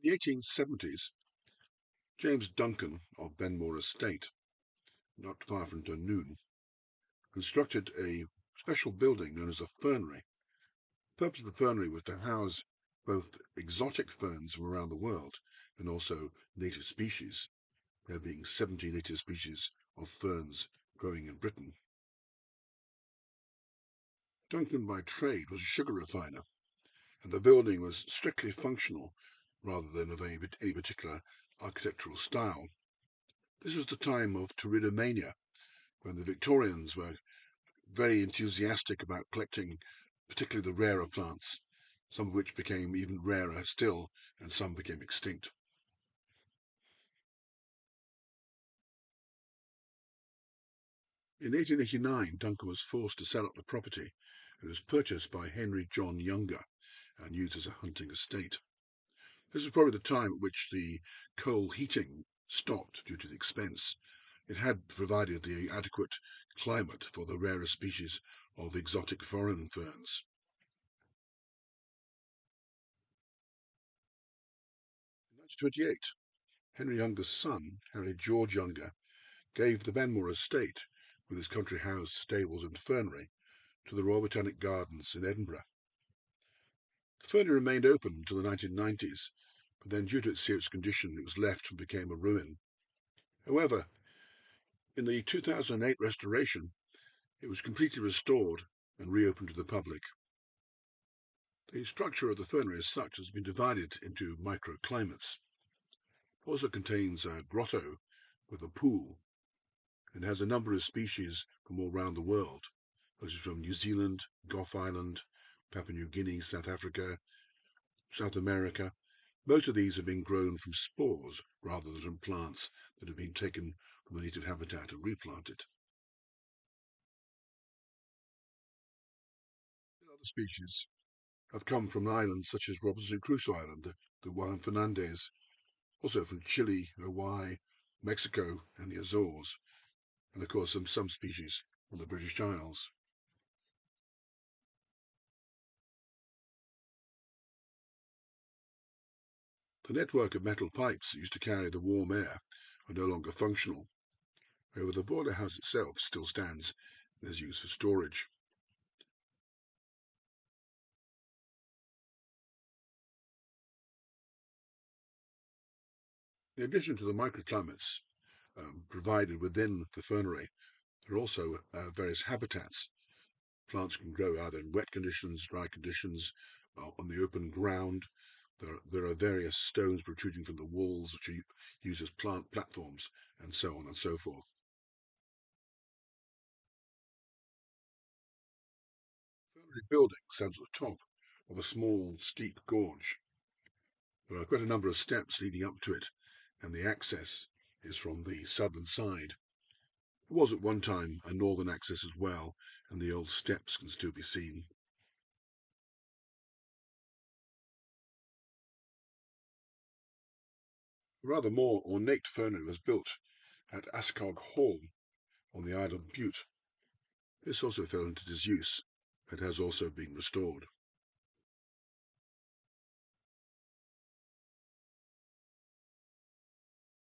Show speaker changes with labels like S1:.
S1: In the 1870s, James Duncan of Benmore Estate, not far from Dunoon, constructed a special building known as a fernery. The purpose of the fernery was to house both exotic ferns from around the world and also native species, there being 70 native species of ferns growing in Britain. Duncan by trade was a sugar refiner, and the building was strictly functional rather than of any particular architectural style. This was the time of pteridomania, when the Victorians were very enthusiastic about collecting particularly the rarer plants, some of which became even rarer still, and some became extinct. In 1889, Duncan was forced to sell up the property. It was purchased by Henry John Younger and used as a hunting estate. This was probably the time at which the coal heating stopped due to the expense. It had provided the adequate climate for the rarer species of exotic foreign ferns. In 1928, Henry Younger's son, Henry George Younger, gave the Benmore estate, with its country house, stables and fernery, to the Royal Botanic Gardens in Edinburgh. The fernery remained open until the 1990s, but then due to its serious condition it was left and became a ruin. However, in the 2008 restoration, it was completely restored and reopened to the public. The structure of the fernery as such has been divided into microclimates. It also contains a grotto with a pool and has a number of species from all around the world, such as from New Zealand, Gough Island, Papua New Guinea, South Africa, South America. Most of these have been grown from spores rather than from plants that have been taken from a native habitat and replanted. Other species have come from islands such as Robinson Crusoe Island, the Juan Fernandez, also from Chile, Hawaii, Mexico, and the Azores, and of course some species from the British Isles. The network of metal pipes that used to carry the warm air are no longer functional. However, the boiler house itself still stands and is used for storage. In addition to the microclimates provided within the fernery, there are also various habitats. Plants can grow either in wet conditions, dry conditions, on the open ground. There are various stones protruding from the walls which are used as plant platforms, and so on and so forth. The fernery building stands at the top of a small, steep gorge. There are quite a number of steps leading up to it, and the access is from the southern side. It was at one time a northern access as well, and the old steps can still be seen. A rather more ornate fernery was built at Ascog Hall on the Isle of Bute. This also fell into disuse, but has also been restored.